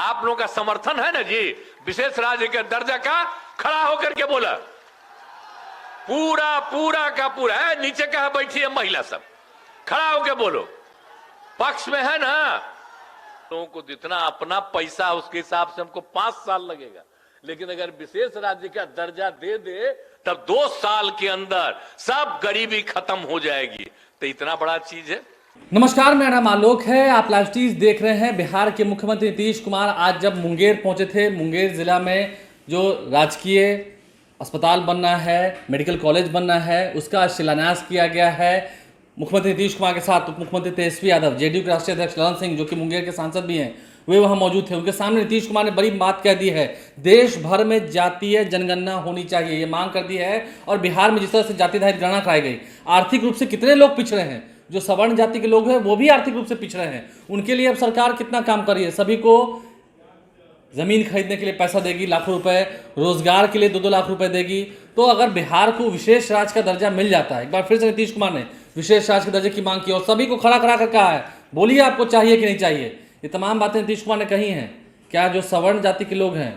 आप लोगों का समर्थन है ना जी विशेष राज्य के दर्जा का? खड़ा होकर के बोला। पूरा पूरा का पूरा है, नीचे कहा बैठी है महिला सब, खड़ा होकर बोलो, पक्ष में है ना? लोगों को जितना अपना पैसा उसके हिसाब से हमको 5 साल लगेगा, लेकिन अगर विशेष राज्य का दर्जा दे दे तब 2 साल के अंदर सब गरीबी खत्म हो जाएगी। तो इतना बड़ा चीज है। नमस्कार, मेरा नाम आलोक है। आप लाइव स्ट्रीज देख रहे हैं। बिहार के मुख्यमंत्री नीतीश कुमार आज जब मुंगेर पहुंचे थे, मुंगेर जिला में जो राजकीय अस्पताल बनना है, मेडिकल कॉलेज बनना है, उसका शिलान्यास किया गया है। मुख्यमंत्री नीतीश कुमार के साथ उप मुख्यमंत्री तेजस्वी यादव, जेडीयू के राष्ट्रीय अध्यक्ष ललन सिंह जो कि मुंगेर के सांसद भी हैं, वे वहां मौजूद थे। उनके सामने नीतीश कुमार ने बड़ी बात कह दी है, देश भर में जातीय जनगणना होनी चाहिए, ये मांग कर दी है। और बिहार में जिस तरह से जाति आधारित गणना कराई गई, आर्थिक रूप से कितने लोग पिछड़े हैं, जो सवर्ण जाति के लोग हैं वो भी आर्थिक रूप से पिछड़े हैं, उनके लिए अब सरकार कितना काम कर रही है। सभी को जमीन खरीदने के लिए पैसा देगी, लाखों रुपए, रोजगार के लिए 2-2 लाख रुपए देगी। तो अगर बिहार को विशेष राज्य का दर्जा मिल जाता है, एक बार फिर से नीतीश कुमार ने विशेष राज्य के दर्जे की मांग की और सभी को खड़ा करा कर कहा है, बोलिए आपको चाहिए कि नहीं चाहिए। ये तमाम बातें नीतीश कुमार ने कही हैं। क्या जो सवर्ण जाति के लोग हैं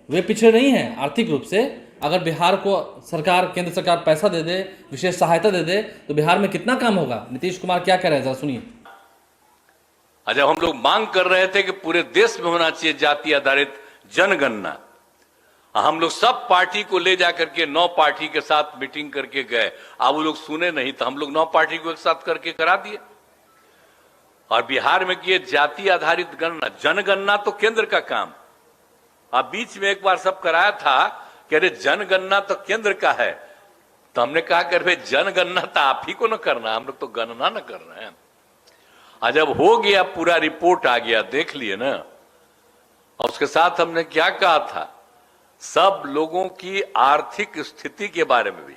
वे पिछड़े नहीं हैं आर्थिक रूप से? अगर बिहार को सरकार, केंद्र सरकार पैसा दे दे, विशेष सहायता दे दे, तो बिहार में कितना काम होगा। नीतीश कुमार क्या कह रहे हैं, जरा सुनिए। जब हम लोग मांग कर रहे थे कि पूरे देश में होना चाहिए जाति आधारित जनगणना, हम लोग सब पार्टी को ले जाकर के 9 पार्टी के साथ मीटिंग करके गए। अब वो लोग सुने नहीं तो हम लोग 9 पार्टी को एक साथ करके करा दिए और बिहार में किए जाति आधारित गणना। जनगणना तो केंद्र का काम। अब बीच में एक बार सब कराया था कि अरे जनगणना तो केंद्र का है, तो हमने कहा कि अरे जनगणना तो आप ही को न करना, हम लोग तो गणना न कर रहे हैं। आज जब हो गया, पूरा रिपोर्ट आ गया, देख लिए ना। और उसके साथ हमने क्या कहा था, सब लोगों की आर्थिक स्थिति के बारे में भी,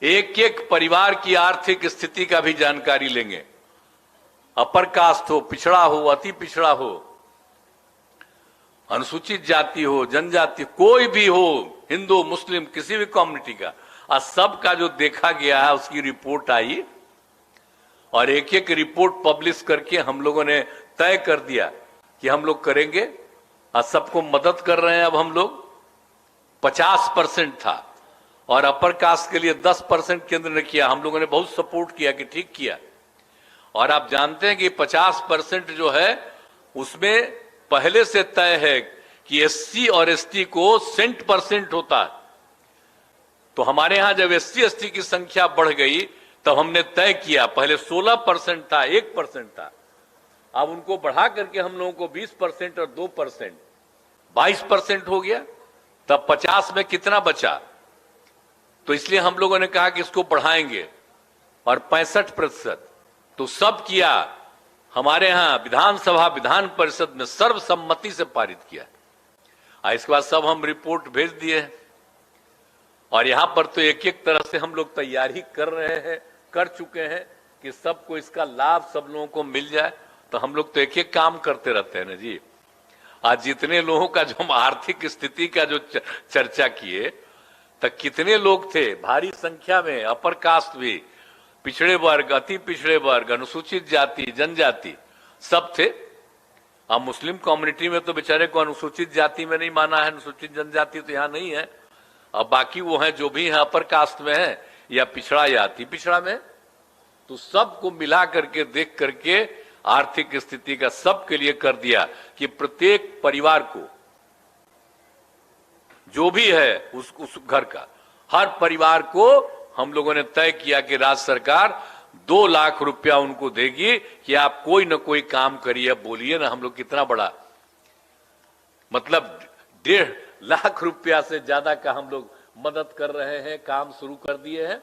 एक एक परिवार की आर्थिक स्थिति का भी जानकारी लेंगे। अपर कास्ट हो, पिछड़ा हो, अति पिछड़ा हो, अनुसूचित जाति हो, जनजाति, कोई भी हो, हिंदू मुस्लिम किसी भी कम्युनिटी का, आज सबका जो देखा गया है उसकी रिपोर्ट आई और एक एक रिपोर्ट पब्लिश करके हम लोगों ने तय कर दिया कि हम लोग करेंगे। आज सबको मदद कर रहे हैं। अब हम लोग 50% था और अपर कास्ट के लिए 10% केंद्र ने किया। हम लोगों ने बहुत सपोर्ट किया कि ठीक किया। और आप जानते हैं कि 50% जो है उसमें पहले से तय है कि SC और ST को सेंट% होता है। तो हमारे यहां जब SC ST की संख्या बढ़ गई तब हमने तय किया, पहले 16% था, 1% था, अब उनको बढ़ा करके हम लोगों को 20% और 2%, 22% हो गया। तब 50 में कितना बचा? तो इसलिए हम लोगों ने कहा कि इसको बढ़ाएंगे और 65%। तो सब किया। हमारे यहां विधानसभा विधान परिषद में सर्वसम्मति से पारित किया। इसके बाद सब हम रिपोर्ट भेज दिए और यहां पर तो एक एक तरह से हम लोग तैयारी कर रहे हैं, कर चुके हैं कि सबको इसका लाभ सब लोगों को मिल जाए। तो हम लोग तो एक एक काम करते रहते हैं ना जी। आज जितने लोगों का जो हम आर्थिक स्थिति का जो चर्चा किए, तो कितने लोग थे, भारी संख्या में, अपर कास्ट भी, पिछड़े वर्ग, अति पिछड़े वर्ग, अनुसूचित जाति, जनजाति, सब थे। अब मुस्लिम कम्युनिटी में तो बेचारे को अनुसूचित जाति में नहीं माना है, अनुसूचित जनजाति तो यहाँ नहीं है। अब बाकी वो हैं जो भी हैं अपर कास्ट में है या पिछड़ा या अति पिछड़ा में, तो सबको मिला करके देख करके आर्थिक स्थिति का सबके लिए कर दिया कि प्रत्येक परिवार को जो भी है उस घर का, हर परिवार को हम लोगों ने तय किया कि राज्य सरकार 2 लाख रुपया उनको देगी कि आप कोई ना कोई काम करिए। बोलिए ना, हम लोग कितना बड़ा, मतलब 1.5 लाख रुपया से ज्यादा का हम लोग मदद कर रहे हैं, काम शुरू कर दिए हैं।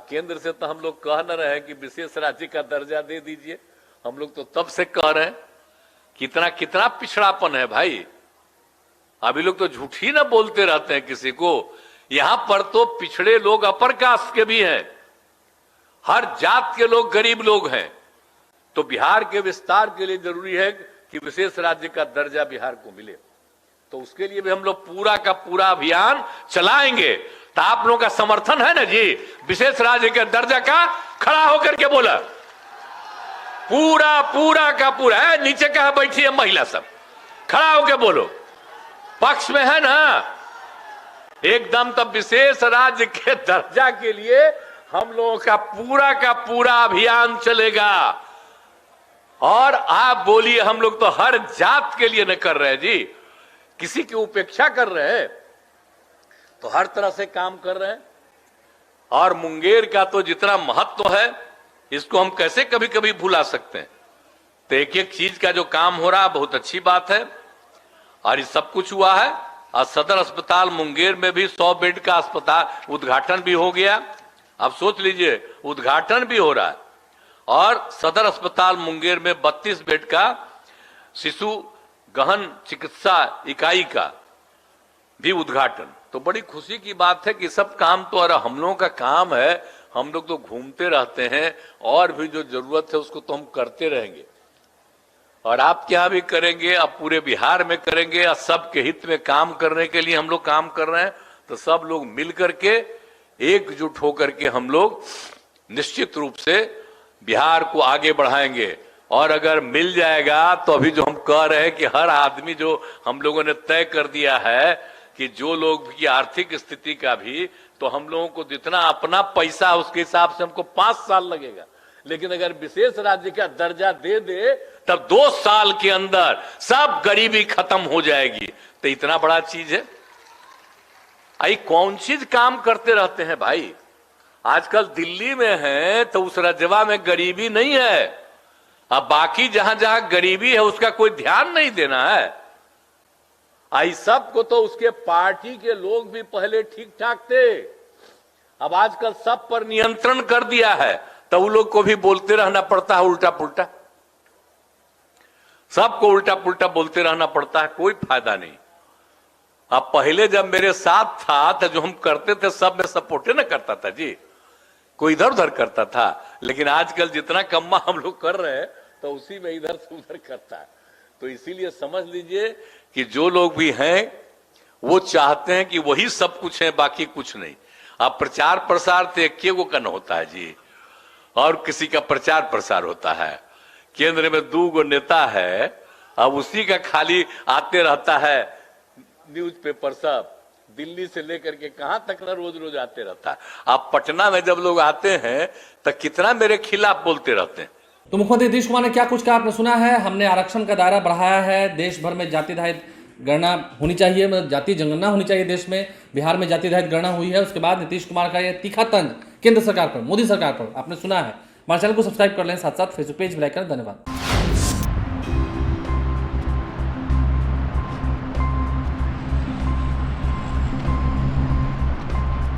केंद्र से तो हम लोग कह न रहे हैं कि विशेष राज्य का दर्जा दे दीजिए, हम लोग तो तब से कह रहे हैं। कितना कितना पिछड़ापन है भाई। अभी लोग तो झूठ ही ना बोलते रहते हैं किसी को। यहां पर तो पिछड़े लोग अपर कास्ट के भी हैं, हर जात के लोग गरीब लोग हैं। तो बिहार के विस्तार के लिए जरूरी है कि विशेष राज्य का दर्जा बिहार को मिले। तो उसके लिए भी हम लोग पूरा का पूरा अभियान चलाएंगे। तो आप लोगों का समर्थन है ना जी विशेष राज्य के दर्जा का? खड़ा होकर के बोला। पूरा पूरा का पूरा है। नीचे कहा बैठी है महिला सब, खड़ा होके बोलो, पक्ष में है ना? एकदम तब विशेष राज्य के दर्जा के लिए हम लोगों का पूरा अभियान चलेगा। और आप बोलिए, हम लोग तो हर जात के लिए न कर रहे हैं जी, किसी की उपेक्षा कर रहे हैं, तो हर तरह से काम कर रहे हैं। और मुंगेर का तो जितना महत्व है, इसको हम कैसे कभी कभी भुला सकते हैं। तो एक एक चीज का जो काम हो रहा, बहुत अच्छी बात है। और ये सब कुछ हुआ है। और सदर अस्पताल मुंगेर में भी 100 बेड का अस्पताल उद्घाटन भी हो गया। अब सोच लीजिए, उद्घाटन भी हो रहा है। और सदर अस्पताल मुंगेर में 32 बेड का शिशु गहन चिकित्सा इकाई का भी उद्घाटन। तो बड़ी खुशी की बात है कि सब काम तो, और हम लोगों का काम है, हम लोग तो घूमते रहते हैं, और भी जो जरूरत है उसको तो हम करते रहेंगे। और आप क्या भी करेंगे, अब पूरे बिहार में करेंगे, और सबके हित में काम करने के लिए हम लोग काम कर रहे हैं। तो सब लोग मिल करके, एकजुट होकर के हम लोग निश्चित रूप से बिहार को आगे बढ़ाएंगे। और अगर मिल जाएगा तो अभी जो हम कह रहे हैं कि हर आदमी, जो हम लोगों ने तय कर दिया है कि जो लोग की आर्थिक स्थिति का भी, तो हम लोगों को जितना अपना पैसा उसके हिसाब से हमको 5 साल लगेगा। लेकिन अगर विशेष राज्य का दर्जा दे दे, तब 2 साल के अंदर सब गरीबी खत्म हो जाएगी। तो इतना बड़ा चीज है। आई कौन चीज काम करते रहते हैं भाई। आजकल दिल्ली में है तो उस राज्यवा में गरीबी नहीं है। अब बाकी जहां जहां गरीबी है उसका कोई ध्यान नहीं देना है। आई सबको तो उसके पार्टी के लोग भी पहले ठीक ठाक थे, अब आजकल सब पर नियंत्रण कर दिया है, तो उन लोग को भी बोलते रहना पड़ता है उल्टा पुल्टा। सबको उल्टा पुल्टा बोलते रहना पड़ता है, कोई फायदा नहीं। अब पहले जब मेरे साथ था तो जो हम करते थे सब में सपोर्ट न करता था जी, कोई इधर उधर करता था। लेकिन आजकल जितना कम्मा हम लोग कर रहे हैं तो उसी में इधर से उधर करता है। तो इसीलिए समझ लीजिए कि जो लोग भी हैं वो चाहते हैं कि वही सब कुछ है, बाकी कुछ नहीं। अब प्रचार प्रसार तो एक को करना होता है जी, और किसी का प्रचार प्रसार होता है। केंद्र में 2 नेता है, अब उसी का खाली आते रहता है न्यूज़पेपर सब, दिल्ली से लेकर के कहां तक ना रोज रोज आते रहता है। अब पटना में जब लोग आते हैं तो कितना मेरे खिलाफ बोलते रहते हैं। तो मुख्यमंत्री नीतीश कुमार ने क्या कुछ कहा आपने सुना है। हमने आरक्षण का दायरा बढ़ाया है, देश भर में जाति आधारित गणना होनी चाहिए, मतलब जाति जनगणना होनी चाहिए देश में। बिहार में जाति आधारित गणना हुई है। उसके बाद नीतीश कुमार का यह तीखा तंज केंद्र सरकार पर, मोदी सरकार पर आपने सुना है। हमारे चैनल को सब्सक्राइब कर लें, साथ साथ फेसबुक पेज भी लाइक करें। धन्यवाद।